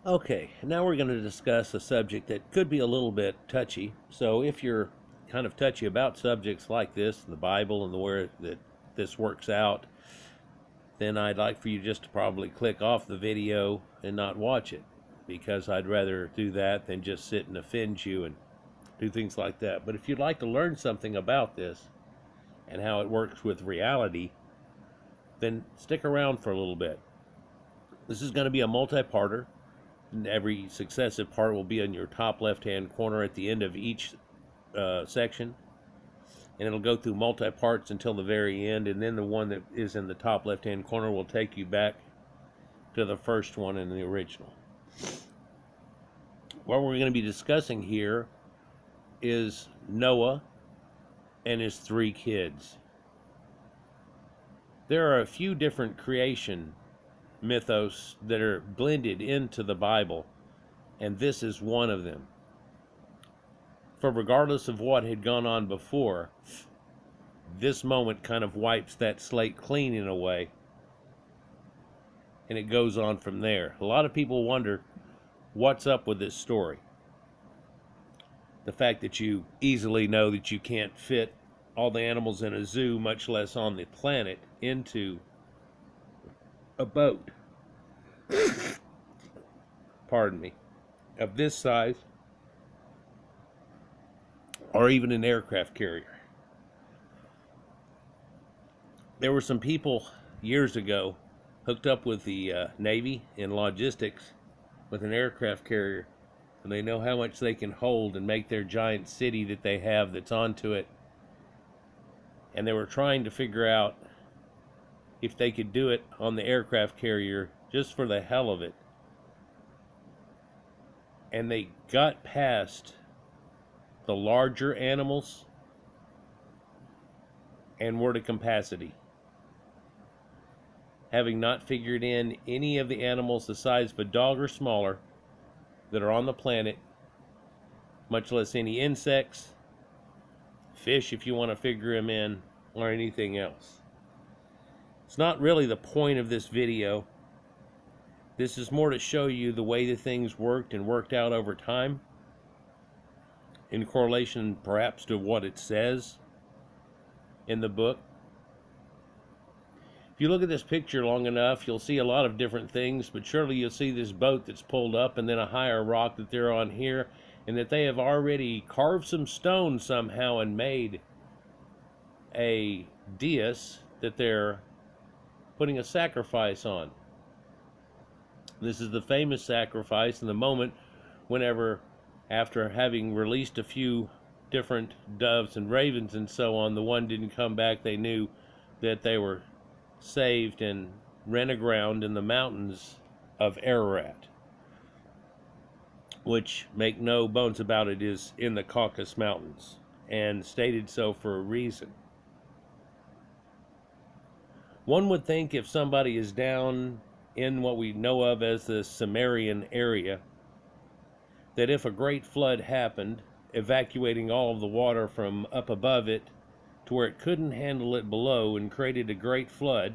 Okay, now we're going to discuss a subject that could be a little bit touchy. So if you're kind of touchy about subjects like this, the Bible and the where that this works out, then I'd like for you just to probably click off the video and not watch it, because I'd rather do that than just sit and offend you and do things like that. But if you'd like to learn something about this and how it works with reality, then stick around for a little bit. This is going to be a multi-parter. Every successive part will be in your top left-hand corner at the end of each section, and it'll go through multi-parts until the very end, and then the one that is in the top left-hand corner will take you back to the first one in the original. What we're going to be discussing here is Noah and his 3 kids. There are a few different creation mythos that are blended into the Bible, and this is one of them. For regardless of what had gone on before, this moment kind of wipes that slate clean in a way, and it goes on from there. A lot of people wonder what's up with this story. The fact that you easily know that you can't fit all the animals in a zoo, much less on the planet, into a boat, pardon me, of this size, or even an aircraft carrier. There were some people years ago hooked up with the Navy in logistics with an aircraft carrier, and they know how much they can hold and make their giant city that they have that's onto it. And they were trying to figure out if they could do it on the aircraft carrier just for the hell of it. And they got past the larger animals and were to capacity, having not figured in any of the animals the size of a dog or smaller that are on the planet, much less any insects, fish if you want to figure them in, or anything else. It's not really the point of this video. This is more to show you the way the things worked and worked out over time, in correlation perhaps to what it says in the book. If you look at this picture long enough, you'll see a lot of different things, but surely you'll see this boat that's pulled up, and then a higher rock that they're on here, and that they have already carved some stone somehow and made a dais that they're putting a sacrifice on. This is the famous sacrifice in the moment whenever, after having released a few different doves and ravens and so on, the one didn't come back, they knew that they were saved and ran aground in the mountains of Ararat, which, make no bones about it, is in the Caucasus Mountains, and stated so for a reason. One would think if somebody is down in what we know of as the Sumerian area, that if a great flood happened, evacuating all of the water from up above it to where it couldn't handle it below and created a great flood,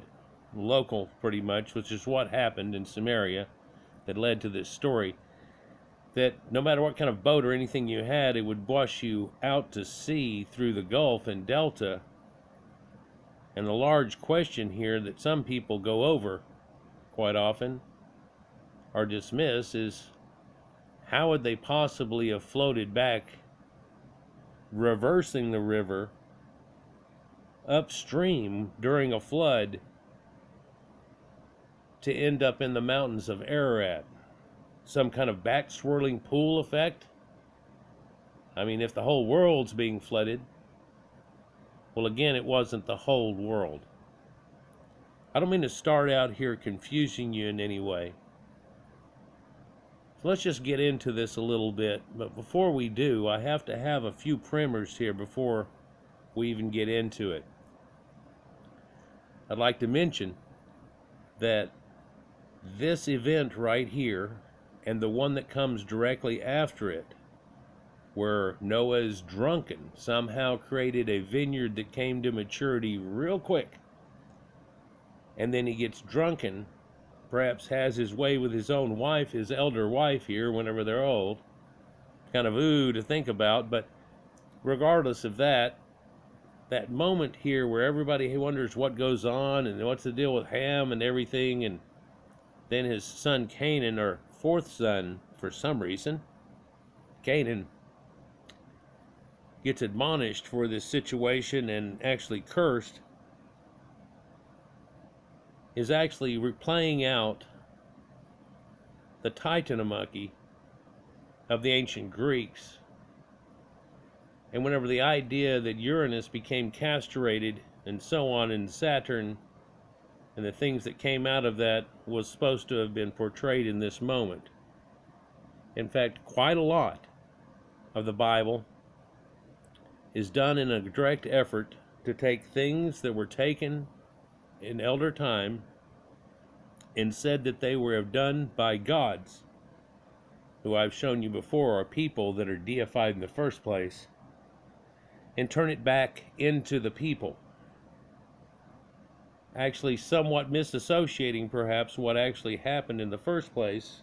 local pretty much, which is what happened in Sumeria that led to this story, that no matter what kind of boat or anything you had, it would wash you out to sea through the Gulf and Delta. And the large question here that some people go over quite often or dismiss is, how would they possibly have floated back, reversing the river upstream during a flood to end up in the mountains of Ararat? Some kind of back swirling pool effect? I mean, if the whole world's being flooded, well, again, it wasn't the whole world. I don't mean to start out here confusing you in any way. So let's just get into this a little bit. But before we do, I have to have a few primers here before we even get into it. I'd like to mention that this event right here and the one that comes directly after it, where Noah is drunken, somehow created a vineyard that came to maturity real quick, and then he gets drunken perhaps has his way with his own wife, his elder wife here, whenever they're old. Kind of to think about, but regardless of that, that moment here where everybody wonders what goes on and what's the deal with Ham and everything, and then his son Canaan, or fourth son for some reason, Canaan, gets admonished for this situation and actually cursed, is actually playing out the Titanomachy of the ancient Greeks. And whenever the idea that Uranus became castrated and so on, and Saturn and the things that came out of that was supposed to have been portrayed in this moment. In fact, quite a lot of the Bible is done in a direct effort to take things that were taken in elder time and said that they were done by gods, who I've shown you before are people that are deified in the first place, and turn it back into the people, actually somewhat misassociating perhaps what actually happened in the first place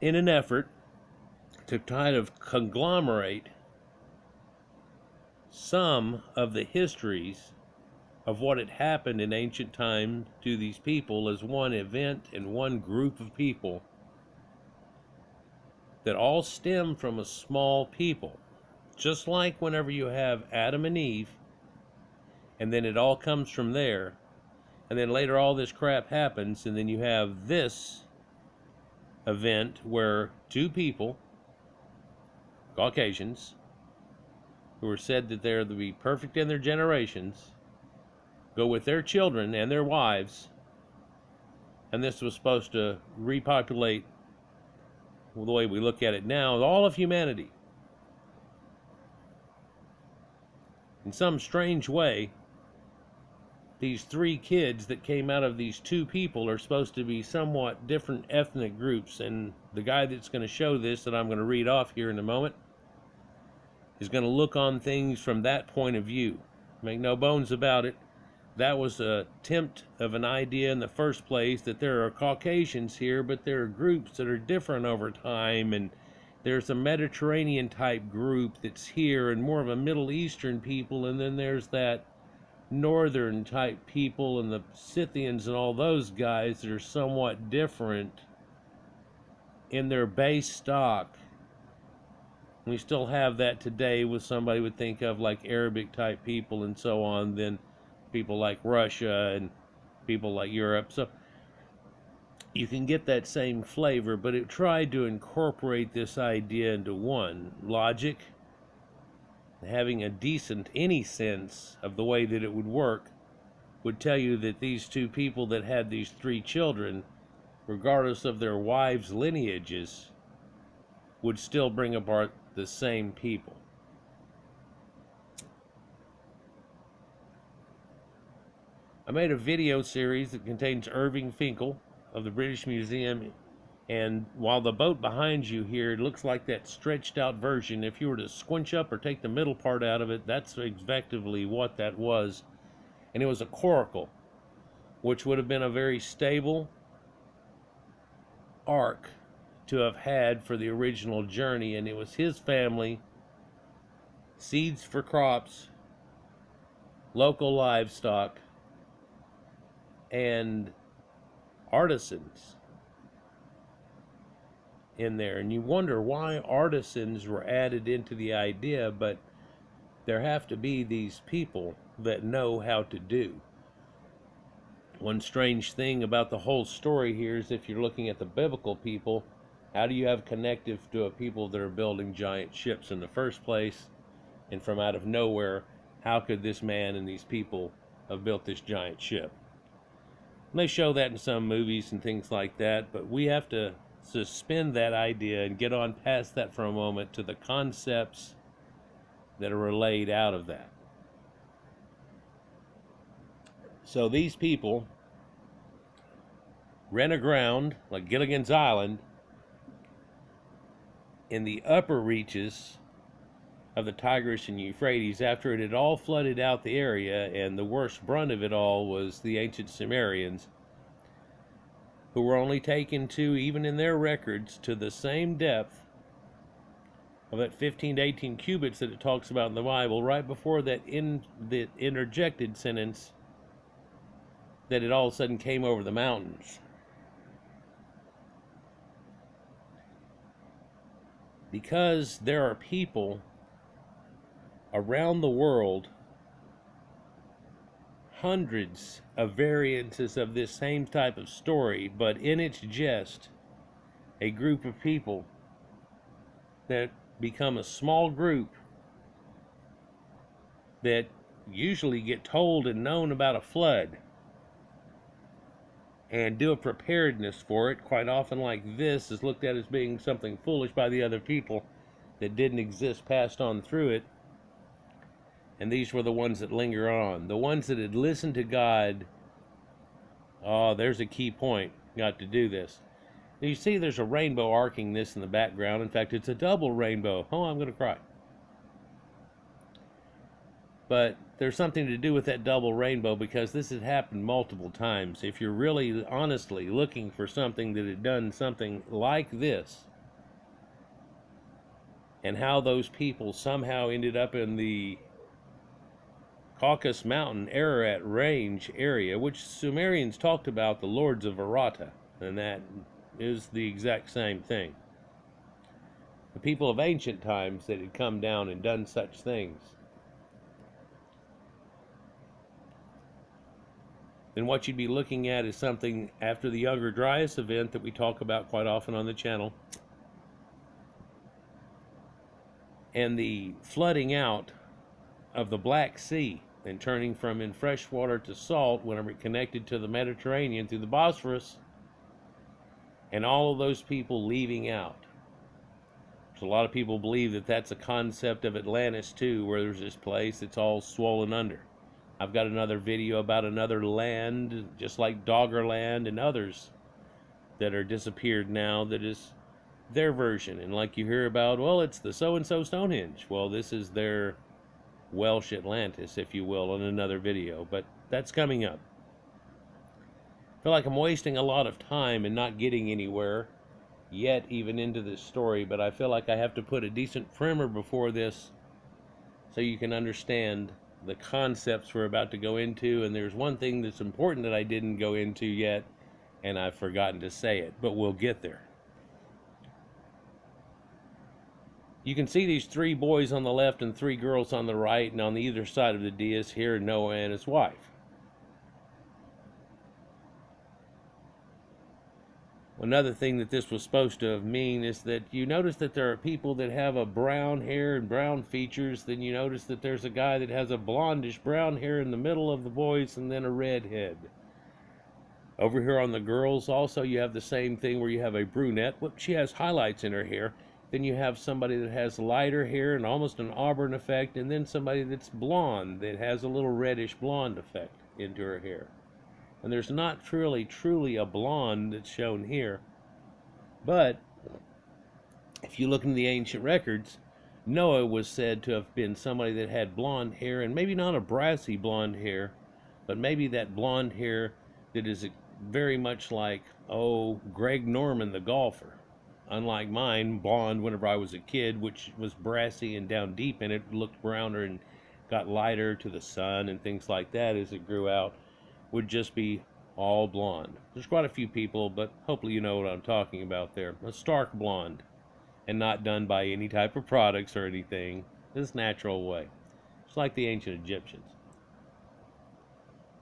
in an effort to kind of conglomerate some of the histories of what had happened in ancient times to these people as one event and one group of people that all stem from a small people. Just like whenever you have Adam and Eve, and then it all comes from there, and then later all this crap happens, and then you have this event where two people, Caucasians, who are said that they're to be perfect in their generations, go with their children and their wives, and this was supposed to repopulate, well, the way we look at it now, all of humanity. In some strange way, these three kids that came out of these two people are supposed to be somewhat different ethnic groups, and the guy that's going to show this, that I'm going to read off here in a moment, is going to look on things from that point of view. Make no bones about it, that was an attempt of an idea in the first place, that there are Caucasians here, but there are groups that are different over time, and there's a Mediterranean type group that's here, and more of a Middle Eastern people, and then there's that northern type people and the Scythians and all those guys that are somewhat different in their base stock. We still have that today with somebody would think of like Arabic type people and so on, then people like Russia and people like Europe. So you can get that same flavor, but it tried to incorporate this idea into one. Logic, having a decent any sense of the way that it would work, would tell you that these two people that had these three children, regardless of their wives' lineages, would still bring apart the same people. I made a video series that contains Irving Finkel of the British Museum, and while the boat behind you here looks like that stretched out version, if you were to squinch up or take the middle part out of it, that's effectively what that was. And it was a coracle, which would have been a very stable ark to have had for the original journey, and it was his family, seeds for crops, local livestock, and artisans in there. And you wonder why artisans were added into the idea, but there have to be these people that know how to do. One strange thing about the whole story here is, if you're looking at the biblical people, how do you have connective to a people that are building giant ships in the first place? And from out of nowhere, how could this man and these people have built this giant ship? And they show that in some movies and things like that, but we have to suspend that idea and get on past that for a moment to the concepts that are relayed out of that. So these people ran aground like Gilligan's Island in the upper reaches of the Tigris and Euphrates after it had all flooded out the area, and the worst brunt of it all was the ancient Sumerians, who were only taken to, even in their records, to the same depth of that 15 to 18 cubits that it talks about in the Bible, right before that the interjected sentence that it all of a sudden came over the mountains. Because there are people around the world, hundreds of variances of this same type of story, but in its gist, a group of people that become a small group that usually get told and known about a flood and do a preparedness for it. Quite often, like this, is looked at as being something foolish by the other people that didn't exist, passed on through it. And these were the ones that linger on. The ones that had listened to God. Oh, there's a key point. Got to do this. Now you see there's a rainbow arcing this in the background. In fact, it's a double rainbow. Oh, I'm going to cry. But there's something to do with that double rainbow, because this has happened multiple times. If you're really honestly looking for something that had done something like this, and how those people somehow ended up in the Caucasus Mountain Ararat Range area, which Sumerians talked about the lords of Arata, and that is the exact same thing. The people of ancient times that had come down and done such things. Then what you'd be looking at is something after the Younger Dryas event that we talk about quite often on the channel, and the flooding out of the Black Sea and turning from in fresh water to salt whenever it connected to the Mediterranean through the Bosphorus, and all of those people leaving out. So a lot of people believe that that's a concept of Atlantis too, where there's this place that's all swollen under. I've got another video about another land, just like Doggerland and others that are disappeared now, that is their version. And like you hear about, well, it's the so-and-so Stonehenge. Well, this is their Welsh Atlantis, if you will, in another video. But that's coming up. I feel like I'm wasting a lot of time and not getting anywhere yet, even into this story. But I feel like I have to put a decent primer before this so you can understand the concepts we're about to go into. And there's one thing that's important that I didn't go into yet, and I've forgotten to say it, but we'll get there. You can see these three boys on the left and three girls on the right, and on the either side of the dais here, Noah and his wife. Another thing that this was supposed to mean is that you notice that there are people that have a brown hair and brown features. Then you notice that there's a guy that has a blondish brown hair in the middle of the boys, and then a red head. Over here on the girls also, you have the same thing where you have a brunette. She has highlights in her hair. Then you have somebody that has lighter hair and almost an auburn effect, and then somebody that's blonde that has a little reddish blonde effect into her hair. And there's not truly a blonde that's shown here. But if you look in the ancient records, Noah was said to have been somebody that had blonde hair, and maybe not a brassy blonde hair, but maybe that blonde hair that is very much like, Greg Norman, the golfer. Unlike mine, blonde whenever I was a kid, which was brassy and down deep in it, looked browner and got lighter to the sun and things like that as it grew out, would just be all blonde. There's quite a few people, but hopefully you know what I'm talking about there. A stark blonde, and not done by any type of products or anything. This natural way. It's like the ancient Egyptians.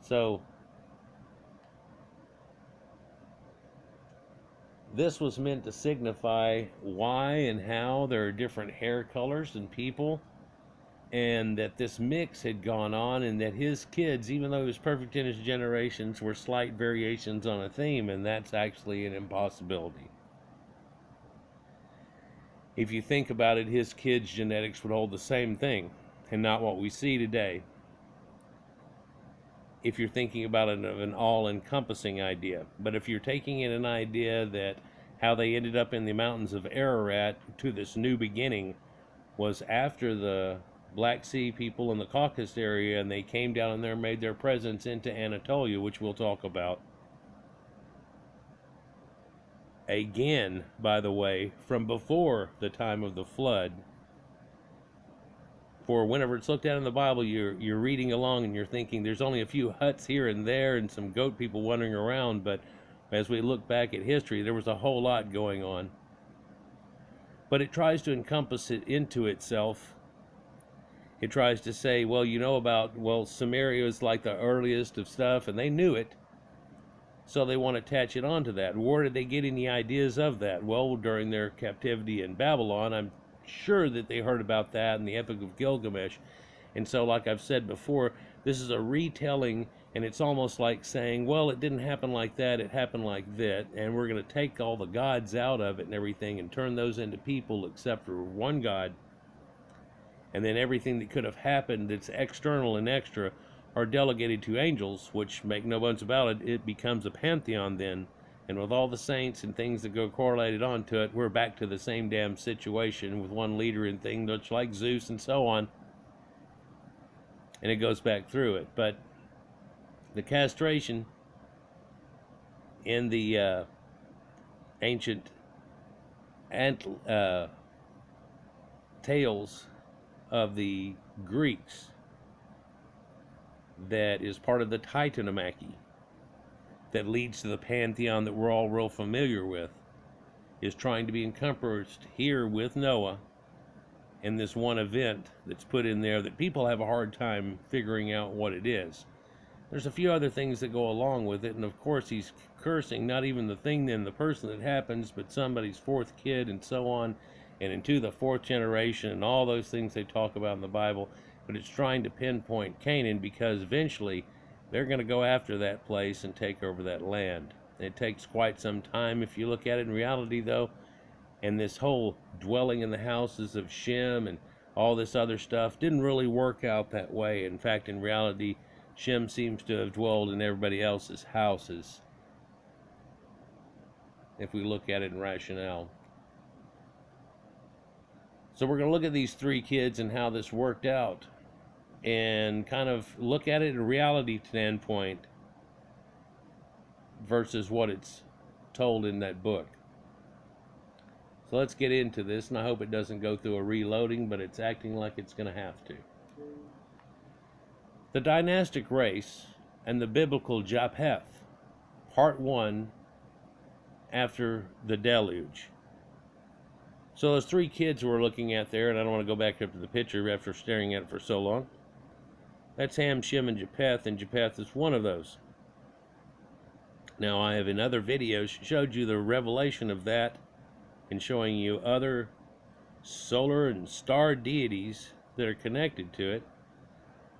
So this was meant to signify why and how there are different hair colors in people, and that this mix had gone on, and that his kids, even though he was perfect in his generations, were slight variations on a theme, and that's actually an impossibility. If you think about it, his kids' genetics would hold the same thing, and not what we see today. If you're thinking about it of an all-encompassing idea. But if you're taking in an idea that how they ended up in the mountains of Ararat to this new beginning, was after the Black Sea people in the Caucasus area, and they came down in there and made their presence into Anatolia, which we'll talk about. Again, by the way, from before the time of the flood. For whenever it's looked at in the Bible, you're reading along and you're thinking there's only a few huts here and there and some goat people wandering around, but as we look back at history, there was a whole lot going on. But it tries to encompass it into itself. It tries to say, well, you know about, well, Sumeria is like the earliest of stuff, and they knew it, so they want to attach it onto that. Where did they get any ideas of that? Well, during their captivity in Babylon, I'm sure that they heard about that in the Epic of Gilgamesh. And so, like I've said before, this is a retelling, and it's almost like saying, well, it didn't happen like that, it happened like that, and we're going to take all the gods out of it and everything and turn those into people except for one God. And then everything that could have happened that's external and extra are delegated to angels, which, make no bones about it, it becomes a pantheon then. And with all the saints and things that go correlated onto it, we're back to the same damn situation with one leader and thing, much like Zeus and so on. And it goes back through it. But the castration in the ancient tales of the Greeks that is part of the Titanomachy that leads to the pantheon that we're all real familiar with is trying to be encompassed here with Noah in this one event that's put in there that people have a hard time figuring out what it is. There's a few other things that go along with it, and of course he's cursing not even the thing then the person that happens, but somebody's fourth kid and so on, and into the fourth generation and all those things they talk about in the Bible. But it's trying to pinpoint Canaan because eventually they're going to go after that place and take over that land. It takes quite some time if you look at it in reality, though. And this whole dwelling in the houses of Shem and all this other stuff didn't really work out that way. In fact, in reality, Shem seems to have dwelled in everybody else's houses, if we look at it in rationale. So we're going to look at these three kids and how this worked out, and kind of look at it in a reality standpoint versus what it's told in that book. So let's get into this, and I hope it doesn't go through a reloading, but it's acting like it's going to have to. The dynastic race and the biblical Japheth, part 1, after the deluge. So those three kids we're looking at there, and I don't want to go back up to the picture after staring at it for so long. That's Ham, Shem, and Japheth is one of those. Now, I have in other videos showed you the revelation of that and showing you other solar and star deities that are connected to it,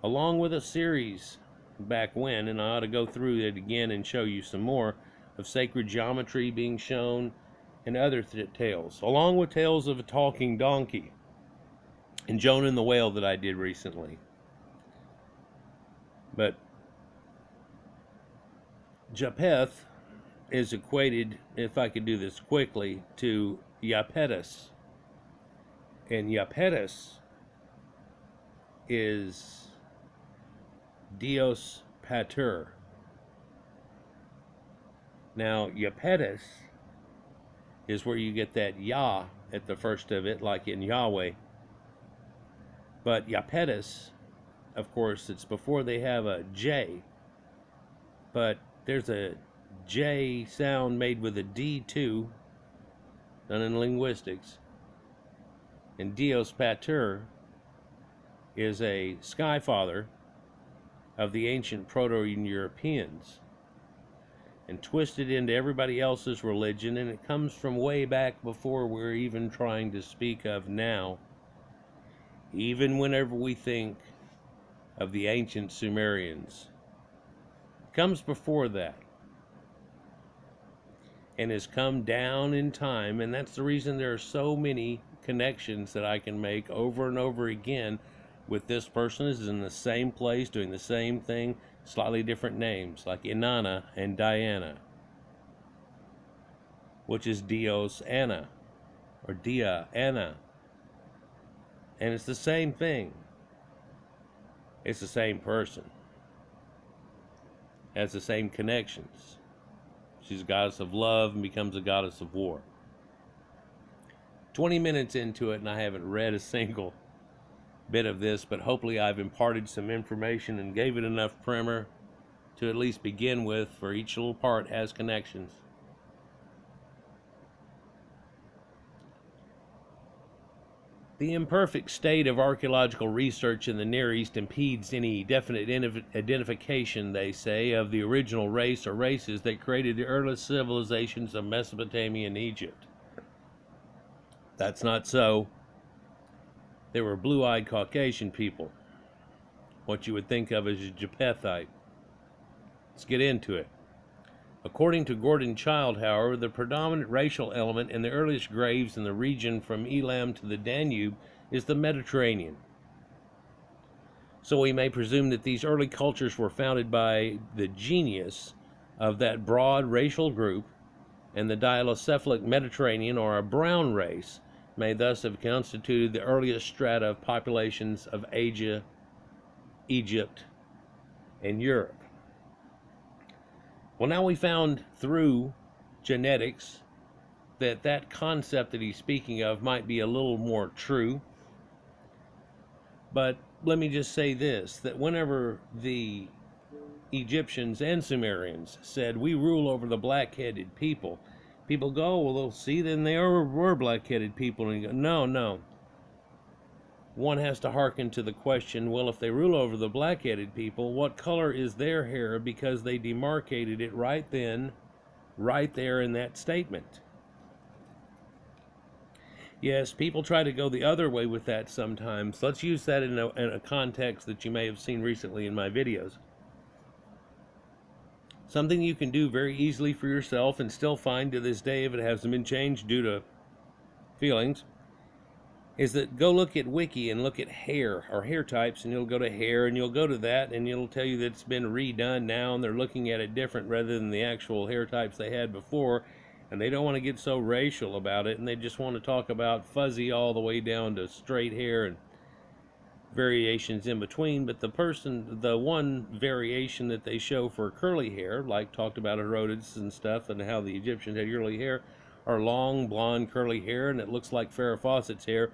along with a series back when, and I ought to go through it again and show you some more, of sacred geometry being shown and other tales, along with tales of a talking donkey and Jonah and the whale that I did recently. But Japheth is equated, if I could do this quickly, to Japethites. And Japethites is Dios Pater. Now, Japethites is where you get that Yah at the first of it, like in Yahweh. But Japethites, of course, it's before they have a J. But there's a J sound made with a D too, done in linguistics. And Dios Pater is a sky father of the ancient Proto-Europeans and twisted into everybody else's religion, and it comes from way back before we're even trying to speak of now. Even whenever we think of the ancient Sumerians, it comes before that and has come down in time, and that's the reason there are so many connections that I can make over and over again with this person is in the same place doing the same thing, slightly different names, like Inanna and Diana, which is Dios Anna, or Dia Anna. And it's the same thing. It's the same person. Has the same connections. She's a goddess of love and becomes a goddess of war. 20 minutes into it, and I haven't read a single bit of this, but hopefully I've imparted some information and gave it enough primer to at least begin with, for each little part has connections. The imperfect state of archaeological research in the Near East impedes any definite identification, they say, of the original race or races that created the earliest civilizations of Mesopotamia and Egypt. That's not so. They were blue-eyed Caucasian people, what you would think of as a Japhethite. Let's get into it. According to Gordon Child, however, the predominant racial element in the earliest graves in the region from Elam to the Danube is the Mediterranean. So we may presume that these early cultures were founded by the genius of that broad racial group, and the dialocephalic Mediterranean, or a brown race, may thus have constituted the earliest strata of populations of Asia, Egypt, and Europe. Well, now we found through genetics that that concept that he's speaking of might be a little more true. But let me just say this, that whenever the Egyptians and Sumerians said, we rule over the black-headed people, people go, well, they'll see, then they were black-headed people. And you go, no. One has to hearken to the question, well, if they rule over the black-headed people, what color is their hair? Because they demarcated it right then, right there in that statement. Yes, people try to go the other way with that sometimes. Let's use that in a context that you may have seen recently in my videos. Something you can do very easily for yourself and still find to this day, if it hasn't been changed due to feelings, is that go look at Wiki and look at hair or hair types, and you'll go to hair and you'll go to that and it'll tell you that it's been redone now and they're looking at it different rather than the actual hair types they had before, and they don't want to get so racial about it, and they just want to talk about fuzzy all the way down to straight hair and variations in between. But the one variation that they show for curly hair, like talked about Herodotus and stuff and how the Egyptians had curly hair, are long blonde curly hair, and it looks like Farrah Fawcett's hair,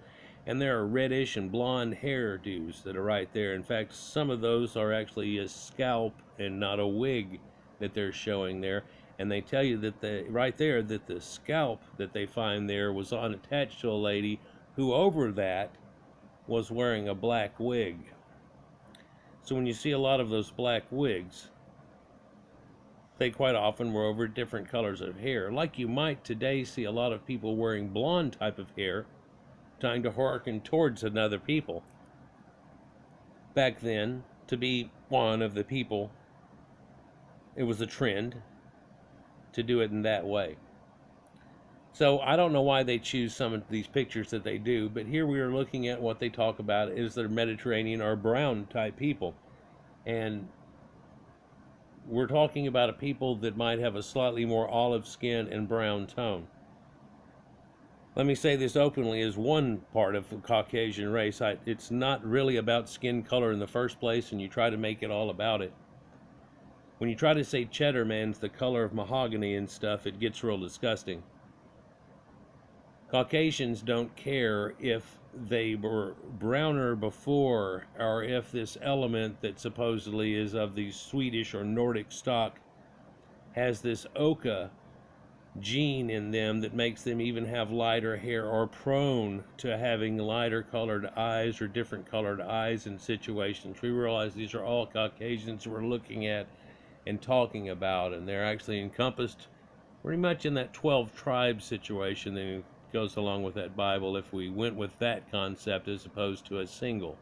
and there are reddish and blonde hairdos that are right there. In fact, some of those are actually a scalp and not a wig that they're showing there, and they tell you that right there that the scalp that they find there was attached to a lady who over that was wearing a black wig. So when you see a lot of those black wigs, they quite often were over different colors of hair. Like you might today see a lot of people wearing blonde type of hair, trying to hearken towards another people. Back then, to be one of the people, it was a trend to do it in that way. So I don't know why they choose some of these pictures that they do, but here we are looking at what they talk about is their Mediterranean or brown type people. And we're talking about a people that might have a slightly more olive skin and brown tone. Let me say this openly as one part of the Caucasian race. It's not really about skin color in the first place, and you try to make it all about it. When you try to say cheddar man's the color of mahogany and stuff, it gets real disgusting. Caucasians don't care if they were browner before, or if this element that supposedly is of the Swedish or Nordic stock has this ochre gene in them that makes them even have lighter hair or prone to having lighter colored eyes or different colored eyes in situations. We realize these are all Caucasians we're looking at and talking about, and they're actually encompassed pretty much in that 12 tribes situation that goes along with that Bible, if we went with that concept as opposed to a single.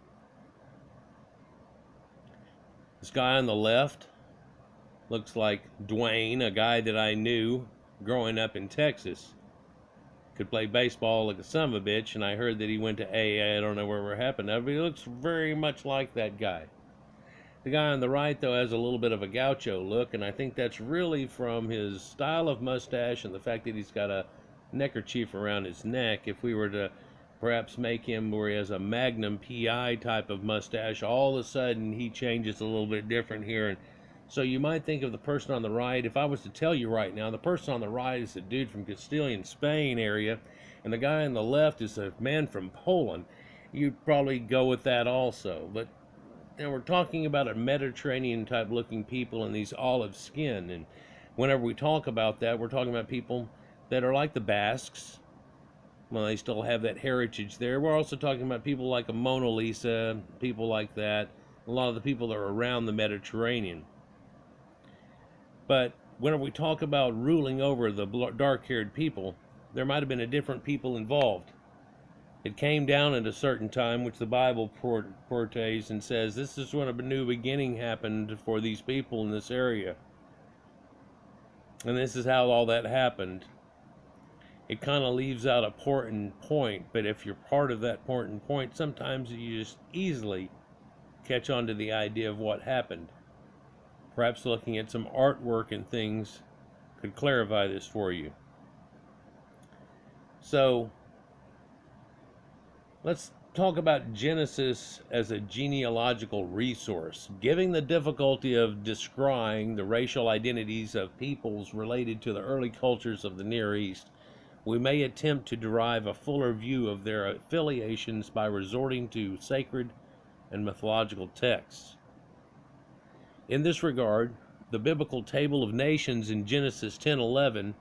This guy on the left looks like Dwayne, a guy that I knew growing up in Texas. Could play baseball like a son of a bitch, and I heard that he went to AA. I don't know where happened to, but he looks very much like that guy. The guy on the right, though, has a little bit of a gaucho look, and I think that's really from his style of mustache and the fact that he's got a neckerchief around his neck. If we were to perhaps make him where he has a Magnum PI type of mustache. All of a sudden, he changes a little bit different here. And so you might think of the person on the right. If I was to tell you right now, the person on the right is a dude from Castilian Spain area, and the guy on the left is a man from Poland, you'd probably go with that also. But and we're talking about a Mediterranean type looking people in these olive skin, and whenever we talk about that, we're talking about people that are like the Basques. Well, they still have that heritage there. We're also talking about people like a Mona Lisa, people like that, a lot of the people that are around the Mediterranean. But whenever we talk about ruling over the dark-haired people, there might have been a different people involved. It came down at a certain time, which the Bible portrays and says this is when a new beginning happened for these people in this area. And this is how all that happened. It kind of leaves out a important point, but if you're part of that important point, sometimes you just easily catch on to the idea of what happened. Perhaps looking at some artwork and things could clarify this for you. So, let's talk about Genesis as a genealogical resource. Given the difficulty of descrying the racial identities of peoples related to the early cultures of the Near East, we may attempt to derive a fuller view of their affiliations by resorting to sacred and mythological texts. In this regard, the biblical table of nations in Genesis 10:11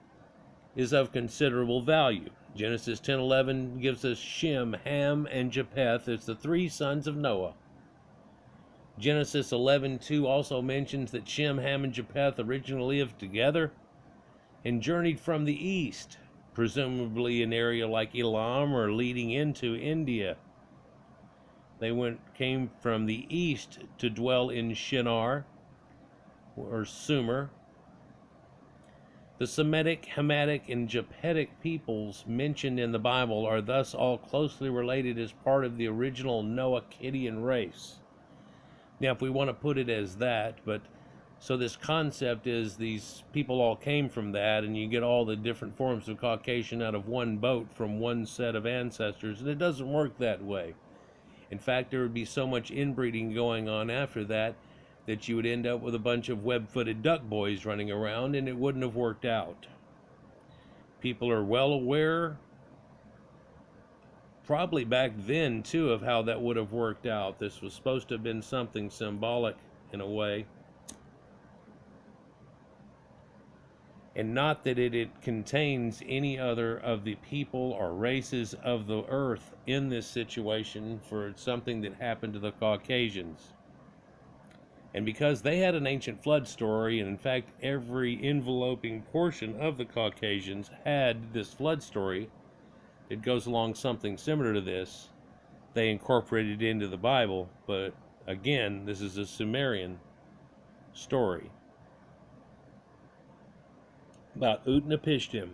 is of considerable value. Genesis 10:11 gives us Shem, Ham, and Japheth as the three sons of Noah. Genesis 11:2 also mentions that Shem, Ham, and Japheth originally lived together and journeyed from the east, presumably an area like Elam or leading into India. They came from the east to dwell in Shinar or Sumer. The Semitic, Hamitic, and Japethitic peoples mentioned in the Bible are thus all closely related as part of the original Noachidian race. Now, if we want to put it as that, but so this concept is these people all came from that, and you get all the different forms of Caucasian out of one boat from one set of ancestors, and it doesn't work that way. In fact, there would be so much inbreeding going on after that that you would end up with a bunch of web-footed duck boys running around, and it wouldn't have worked out. People are well aware, probably back then too, of how that would have worked out. This was supposed to have been something symbolic in a way. And not that it contains any other of the people or races of the earth in this situation, for it's something that happened to the Caucasians. And because they had an ancient flood story, and in fact every enveloping portion of the Caucasians had this flood story, it goes along something similar to this. They incorporated it into the Bible, but again, this is a Sumerian story about Utnapishtim.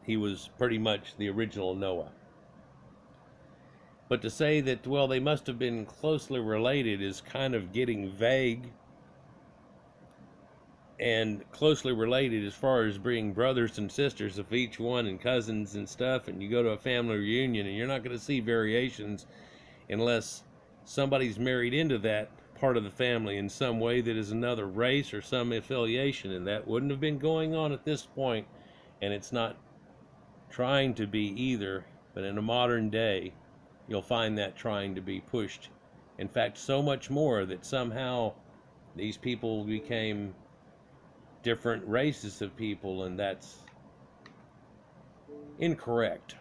He was pretty much the original Noah. But to say that, well, they must have been closely related is kind of getting vague. And closely related as far as being brothers and sisters of each one and cousins and stuff, and you go to a family reunion and you're not going to see variations unless somebody's married into that part of the family in some way that is another race or some affiliation, and that wouldn't have been going on at this point, and it's not trying to be either. But in a modern day, you'll find that trying to be pushed. In fact, so much more that somehow these people became different races of people, and that's incorrect.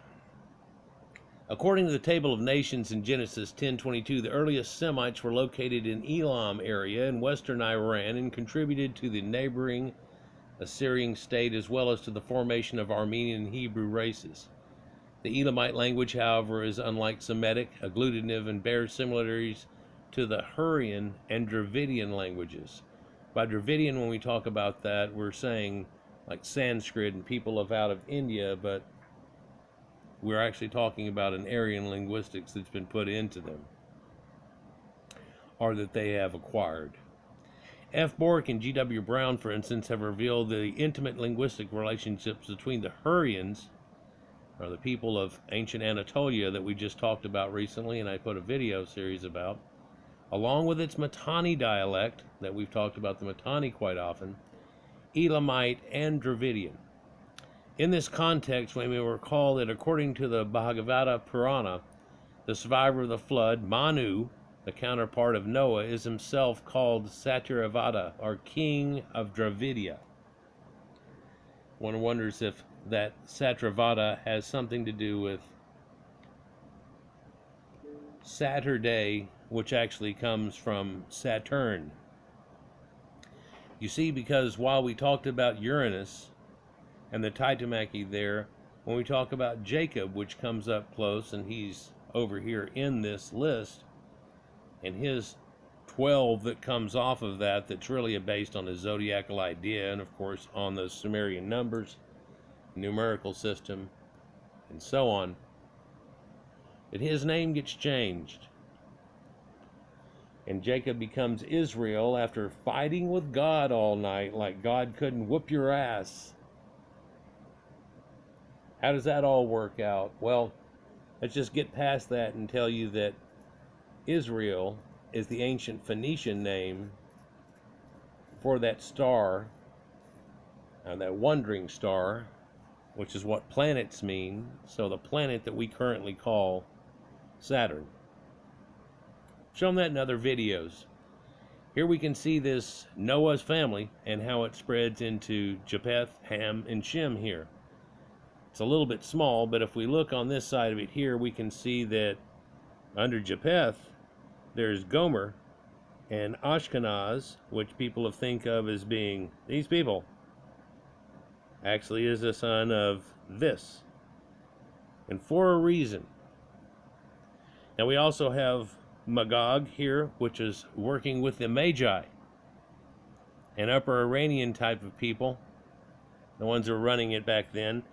According to the Table of Nations in Genesis 10:22, the earliest Semites were located in Elam area in western Iran and contributed to the neighboring Assyrian state as well as to the formation of Armenian and Hebrew races. The Elamite language, however, is unlike Semitic, agglutinative, and bears similarities to the Hurrian and Dravidian languages. By Dravidian, when we talk about that, we're saying like Sanskrit and people out of India, but we're actually talking about an Aryan linguistics that's been put into them, or that they have acquired. F. Bork and G.W. Brown, for instance, have revealed the intimate linguistic relationships between the Hurrians or the people of ancient Anatolia that we just talked about recently, and I put a video series about, along with its Mitanni dialect, that we've talked about the Mitanni quite often, Elamite, and Dravidian. In this context, we may recall that according to the Bhagavata Purana, the survivor of the flood, Manu, the counterpart of Noah, is himself called Satyravata, or king of Dravidia. One wonders if that Satyravata has something to do with Saturday, which actually comes from Saturn. You see, because while we talked about Uranus and the Titamaki there, when we talk about Jacob, which comes up close, and he's over here in this list, and his 12 that comes off of that, that's really based on the zodiacal idea, and of course on the Sumerian numbers, numerical system, and so on, that his name gets changed. And Jacob becomes Israel after fighting with God all night, like God couldn't whoop your ass. How does that all work out? Well, let's just get past that and tell you that Israel is the ancient Phoenician name for that star, and that wandering star, which is what planets mean. So the planet that we currently call Saturn. Show them that in other videos. Here we can see this Noah's family and how it spreads into Japheth, Ham, and Shem here. It's a little bit small, but if we look on this side of it here, we can see that under Japheth, there's Gomer and Ashkenaz, which people think of as being these people, actually is a son of this, and for a reason. Now we also have Magog here, which is working with the Magi, an Upper Iranian type of people, the ones that were running it back then.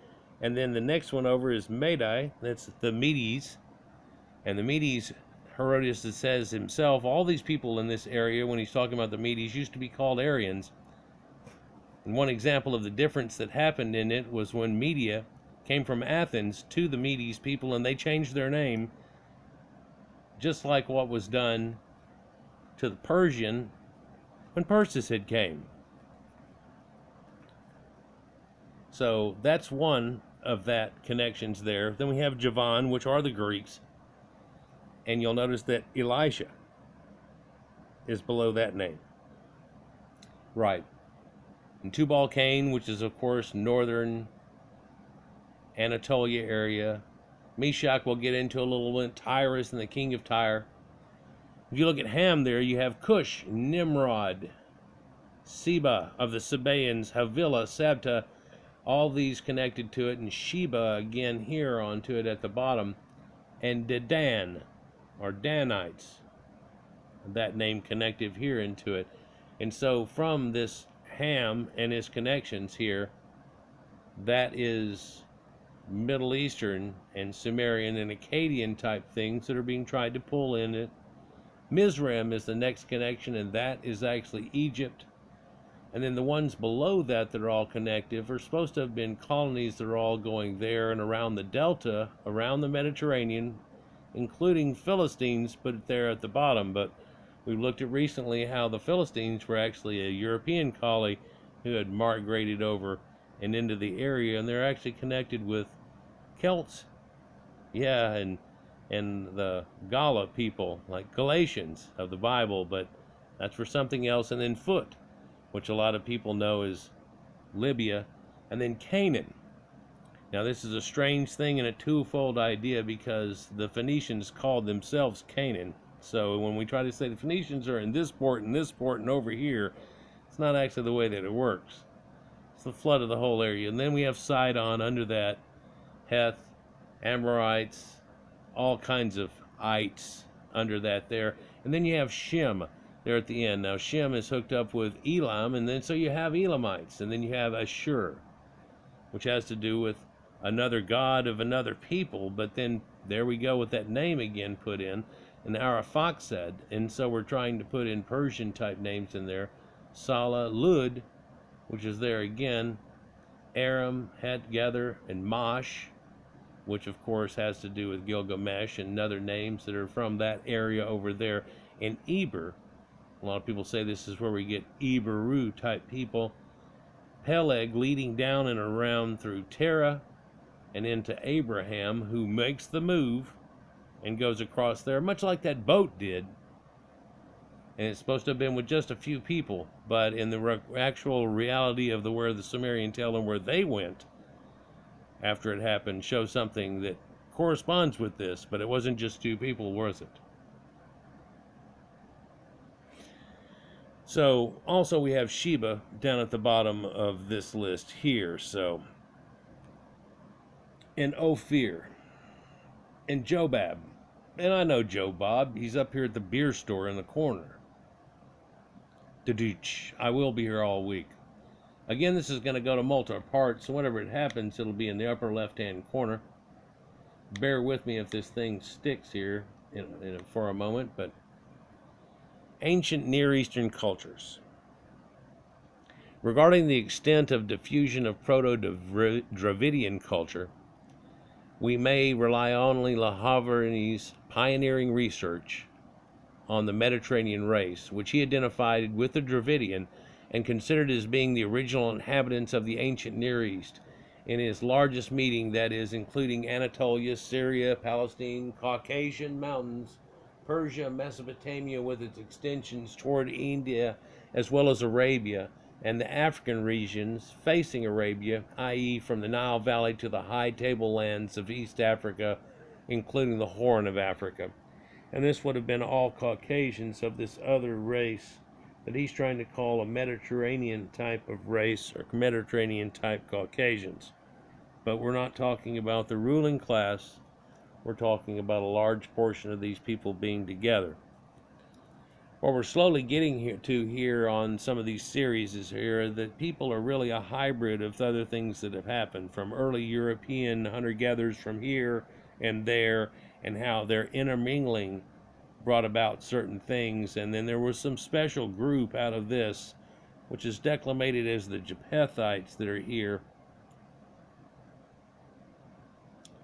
And then the next one over is Madai, that's the Medes. And the Medes, Herodotus says himself, all these people in this area, when he's talking about the Medes, used to be called Aryans. And one example of the difference that happened in it was when Media came from Athens to the Medes people, and they changed their name, just like what was done to the Persian when Persis had came. So that's one of that connections there. Then we have Javan, which are the Greeks, and you'll notice that Elisha is below that name. Right. And Tubal Cain, which is of course northern Anatolia area. Meshach we'll get into a little bit. Tyrus and the king of Tyre. If you look at Ham there, you have Cush, Nimrod, Seba of the Sabaeans, Havilah, Sabta, all these connected to it, and Sheba again here onto it at the bottom, and Dedan, or Danites, that name connective here into it. And so from this Ham and his connections here, that is Middle Eastern and Sumerian and Akkadian type things that are being tried to pull in it. Mizraim is the next connection, and that is actually Egypt. And then the ones below that that are all connective are supposed to have been colonies that are all going there and around the delta, around the Mediterranean, including Philistines put there at the bottom. But we looked at recently how the Philistines were actually a European colony who had migrated over and into the area, and they're actually connected with Celts. Yeah, and the Gala people, like Galatians of the Bible, but that's for something else. And then Phut, which a lot of people know is Libya, and then Canaan. Now this is a strange thing and a twofold idea, because the Phoenicians called themselves Canaan. So when we try to say the Phoenicians are in this port and over here, it's not actually the way that it works. It's the flood of the whole area. And then we have Sidon under that, Heth, Amorites, all kinds of ites under that there. And then you have Shem there at the end. Now Shem is hooked up with Elam, and then so you have Elamites, and then you have Ashur, which has to do with another god of another people. But then there we go with that name again put in, and Arphaxad. And so we're trying to put in Persian type names in there. Salah, Lud, which is there again, Aram, Hadgather, and Mosh, which of course has to do with Gilgamesh and other names that are from that area over there. In Eber, a lot of people say this is where we get Eberu type people. Peleg leading down and around through Terah and into Abraham, who makes the move and goes across there, much like that boat did. And it's supposed to have been with just a few people, but in the actual reality of where the Sumerian tell them where they went after it happened, shows something that corresponds with this, but it wasn't just two people, was it? So also we have Sheba down at the bottom of this list here. So, and Ophir and Jobab, and I know Joe Bob, he's up here at the beer store in the corner. I will be here all week. Again, this is going to go to multiple parts, so whenever it happens, it'll be in the upper left-hand corner. Bear with me if this thing sticks here for a moment, but ancient Near Eastern cultures. Regarding the extent of diffusion of Proto-Dravidian culture, we may rely on Lahaveri's pioneering research on the Mediterranean race, which he identified with the Dravidian and considered as being the original inhabitants of the ancient Near East, in his largest meeting, that is, including Anatolia, Syria, Palestine, Caucasian mountains, Persia, Mesopotamia with its extensions toward India, as well as Arabia, and the African regions facing Arabia, i.e. from the Nile Valley to the high tablelands of East Africa, including the Horn of Africa. And this would have been all Caucasians of this other race that he's trying to call a Mediterranean type of race, or Mediterranean type Caucasians. But we're not talking about the ruling class. We're talking about a large portion of these people being together. What we're slowly getting here on some of these series is here that people are really a hybrid of other things that have happened, from early European hunter-gatherers from here and there, and how their intermingling brought about certain things. And then there was some special group out of this, which is declamated as the Japethites, that are here,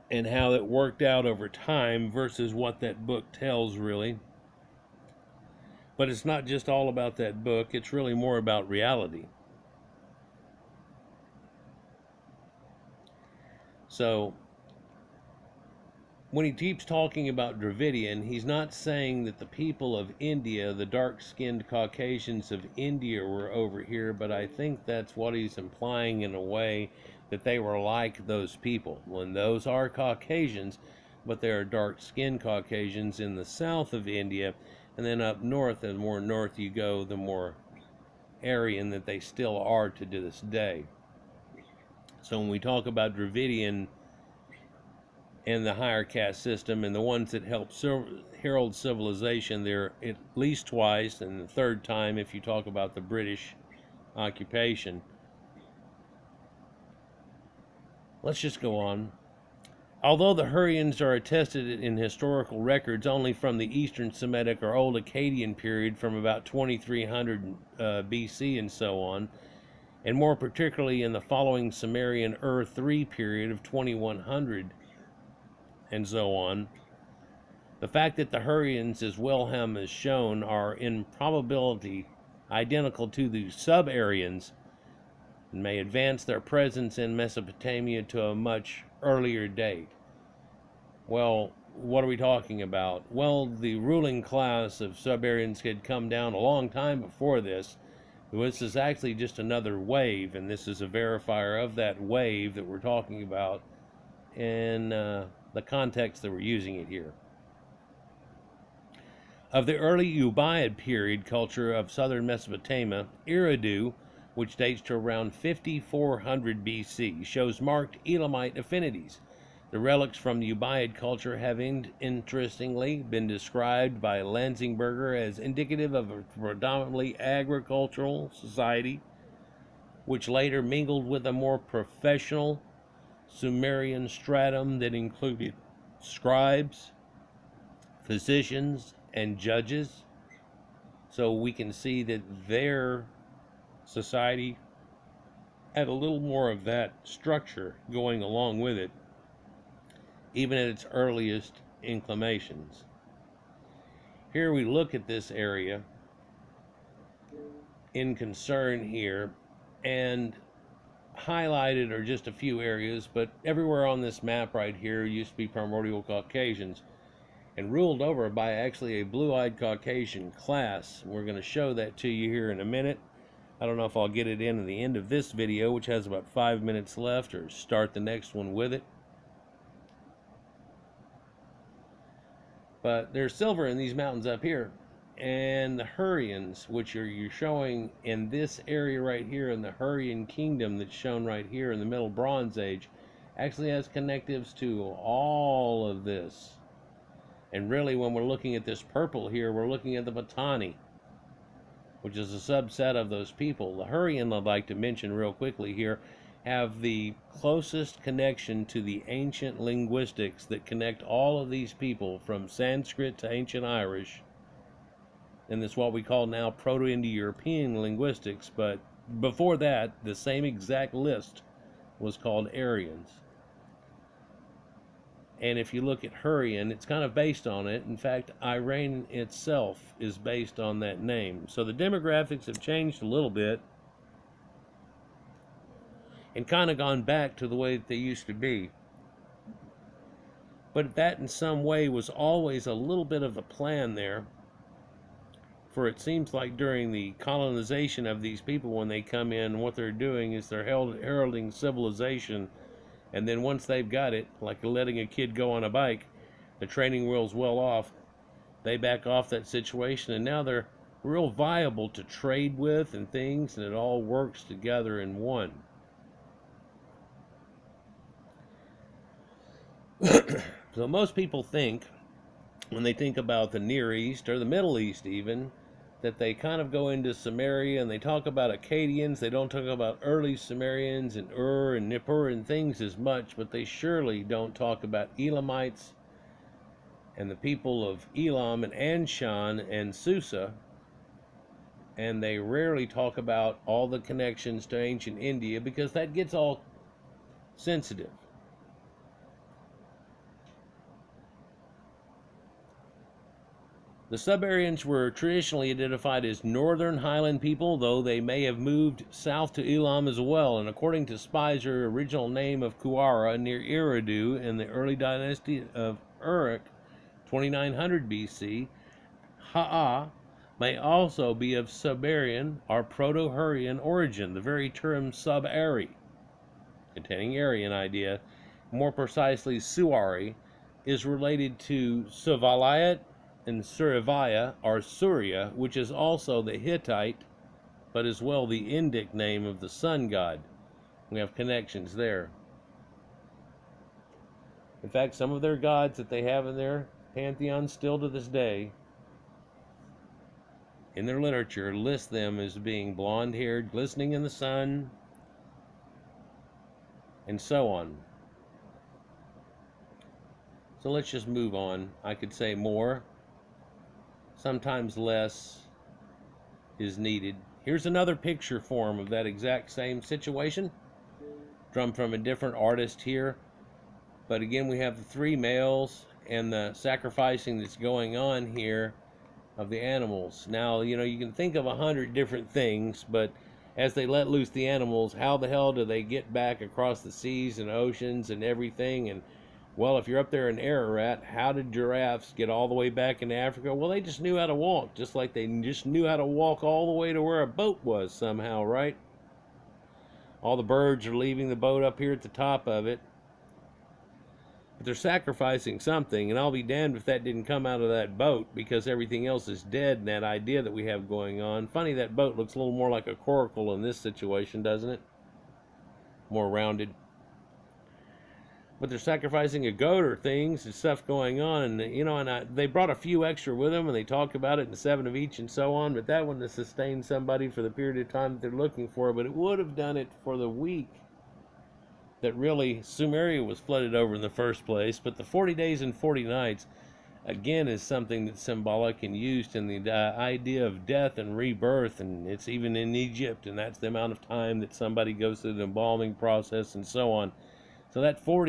and how it worked out over time versus what that book tells, really. But it's not just all about that book, it's really more about reality. So when he keeps talking about Dravidian, he's not saying that the people of India, the dark-skinned Caucasians of India, were over here, but I think that's what he's implying in a way, that they were like those people. When those are Caucasians, but they are dark-skinned Caucasians in the south of India, and then up north, the more north you go, the more Aryan that they still are to this day. So when we talk about Dravidian and the higher caste system, and the ones that help herald civilization, there at least twice, and the third time if you talk about the British occupation. Let's just go on. Although the Hurrians are attested in historical records only from the Eastern Semitic or Old Akkadian period from about 2300 BC and so on, and more particularly in the following Sumerian Ur-3 period of 2100 and so on, the fact that the Hurrians, as Wilhelm has shown, are in probability identical to the Sub-Aryans and may advance their presence in Mesopotamia to a much earlier date. Well, what are we talking about? Well, the ruling class of Sub-Aryans had come down a long time before this. This is actually just another wave, and this is a verifier of that wave that we're talking about in the context that we're using it here. Of the early Ubaid period culture of southern Mesopotamia, Eridu, which dates to around 5400 BC, shows marked Elamite affinities. The relics from the Ubaid culture have interestingly been described by Lanzingberger as indicative of a predominantly agricultural society, which later mingled with a more professional Sumerian stratum that included scribes, physicians, and judges. So we can see that their society had a little more of that structure going along with it. even at its earliest inclinations. Here we look at this area in concern here, and highlighted are just a few areas, but everywhere on this map right here used to be primordial Caucasians and ruled over by actually a blue-eyed Caucasian class. We're going to show that to you here in a minute. I don't know if I'll get it in at the end of this video, which has about 5 minutes left, or start the next one with it. But there's silver in these mountains up here. And the Hurrians, which you're showing in this area right here in the Hurrian kingdom that's shown right here in the Middle Bronze Age, actually has connectives to all of this. And really, when we're looking at this purple here, we're looking at the Mitanni, which is a subset of those people. The Hurrian, I'd like to mention real quickly here, have the closest connection to the ancient linguistics that connect all of these people from Sanskrit to ancient Irish. And it's what we call now Proto-Indo-European linguistics, but before that, the same exact list was called Aryans. And if you look at Hurrian, it's kind of based on it. In fact, Iran itself is based on that name. So the demographics have changed a little bit and kind of gone back to the way that they used to be. But that in some way was always a little bit of a plan there. For it seems like during the colonization of these people, when they come in, what they're doing is they're heralding civilization. And then once they've got it, like letting a kid go on a bike, the training wheel's well off, they back off that situation, and now they're real viable to trade with and things, and it all works together in one. So most people think, when they think about the Near East, or the Middle East even, that they kind of go into Sumeria and they talk about Akkadians. They don't talk about early Sumerians and Ur and Nippur and things as much, but they surely don't talk about Elamites and the people of Elam and Anshan and Susa, and they rarely talk about all the connections to ancient India, because that gets all sensitive. The Sub-Aryans were traditionally identified as northern highland people, though they may have moved south to Elam as well. And according to Spicer, original name of Kuara near Eridu in the early dynasty of Uruk, 2900 BC, Ha'a may also be of Sub-Aryan or Proto-Hurrian origin. The very term Sub-Ari, containing Aryan idea, more precisely Suari, is related to Suvalayat and Surivaya, or Surya, which is also the Hittite, but as well the Indic name of the sun god. We have connections there. In fact, some of their gods that they have in their pantheon still to this day, in their literature, list them as being blonde-haired, glistening in the sun, and so on. So let's just move on. I could say more. Sometimes less is needed. Here's another picture form of that exact same situation, drawn from a different artist here. But again, we have the three males and the sacrificing that's going on here of the animals. Now, you know, you can think of 100 different things, but as they let loose the animals, how the hell do they get back across the seas and oceans and everything? And well, if you're up there in Ararat, how did giraffes get all the way back in Africa? Well, they just knew how to walk, just like they just knew how to walk all the way to where a boat was somehow, right? All the birds are leaving the boat up here at the top of it. But they're sacrificing something, and I'll be damned if that didn't come out of that boat, because everything else is dead in that idea that we have going on. Funny, that boat looks a little more like a coracle in this situation, doesn't it? More rounded. But they're sacrificing a goat or things and stuff going on, and you know, and they brought a few extra with them, and they talk about it in 7 of each and so on. But that wouldn't have sustained somebody for the period of time that they're looking for, but it would have done it for the week that really Sumeria was flooded over in the first place. But the 40 days and 40 nights, again, is something that's symbolic and used in the idea of death and rebirth, and it's even in Egypt, and that's the amount of time that somebody goes through the embalming process and so on. So that 40